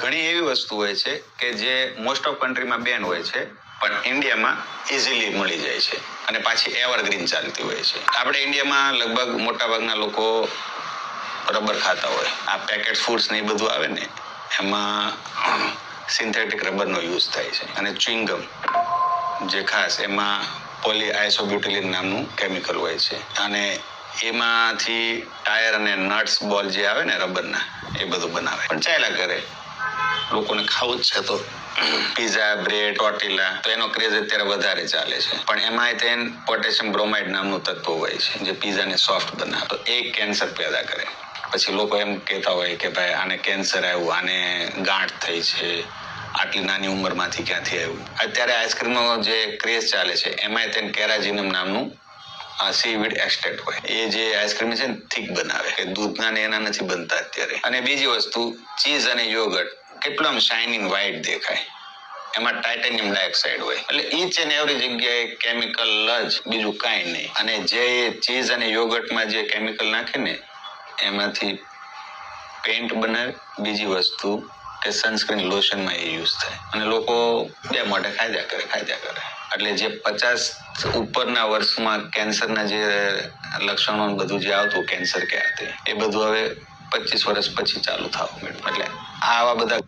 ઘણી એવી વસ્તુ હોય છે કે જે મોસ્ટ ઓફ કન્ટ્રીમાં બેન હોય છે પણ ઇન્ડિયામાં ઇઝીલી મળી જાય છે અને પાછી એવરગ્રીન ચાલતી હોય છે. આપણે ઇન્ડિયામાં લગભગ મોટાભાગના લોકો રબર ખાતા હોય. આ પેકેટ ફૂડ્સ ને એ બધું આવે ને એમાં સિન્થેટિક રબરનો યુઝ થાય છે અને ચ્યુઇંગમ જે ખાસ એમાં પોલીઆઇસોબ્યુટિલિન નામનું કેમિકલ હોય છે અને એમાંથી ટાયર અને નટ્સ બોલ જે આવે ને રબરના એ બધું બનાવે. પણ ચાલ્યા કરે, લોકોને ખાવું જ છે તો પીઝા, બ્રેડ, ટોર્ટિલા તો એનો ક્રેઝ અત્યારે વધારે ચાલે છે. પણ એમાં તેન પોટેશિયમ બ્રોમાઇડ નામનું તત્વ હોય છે જે પીઝાને સોફ્ટ બનાવે તો એ કેન્સર પેદા કરે. પછી લોકો એમ કહેતા હોય કે ભાઈ આને કેન્સર આવ્યું, આને ગાંઠ થઈ છે, આટલી નાની ઉંમરમાંથી ક્યાંથી આવ્યું. અત્યારે આઈસ્ક્રીમનો જે ક્રેઝ ચાલે છે એમાં તેને કેરાજીનમ નામનું સીવીડ એક્સટ્રેક્ટ હોય. એ જે આઈસ્ક્રીમ છે ને થીક બનાવે કે દૂધના ને એના નથી બનતા અત્યારે. અને બીજી વસ્તુ ચીઝ અને યોગર્ટ કેટલું આમ શાઇનિંગ વ્હાઇટ દેખાય, એમાં ટાઇટેનિયમ ડાયોક્સાઇડ હોય. એટલે ઈચ એન્ડ એવરી જગ્યાએ કેમિકલ જ, બીજું કાંઈ નહીં. અને જે ચીઝ અને યોગર્ટમાં જે કેમિકલ નાખે ને એમાંથી પેન્ટ બનાવે. બીજી વસ્તુ કે સનસ્ક્રીન લોશનમાં એ યુઝ થાય અને લોકો બે મોઢે ખાધ્યા કરે. એટલે જે 50 ઉપરના વર્ષમાં કેન્સરના જે લક્ષણો બધું જે આવતું કેન્સર કે એ બધું હવે 25 વર્ષ પછી ચાલુ થવા માંડ્યું. એટલે આવા બધા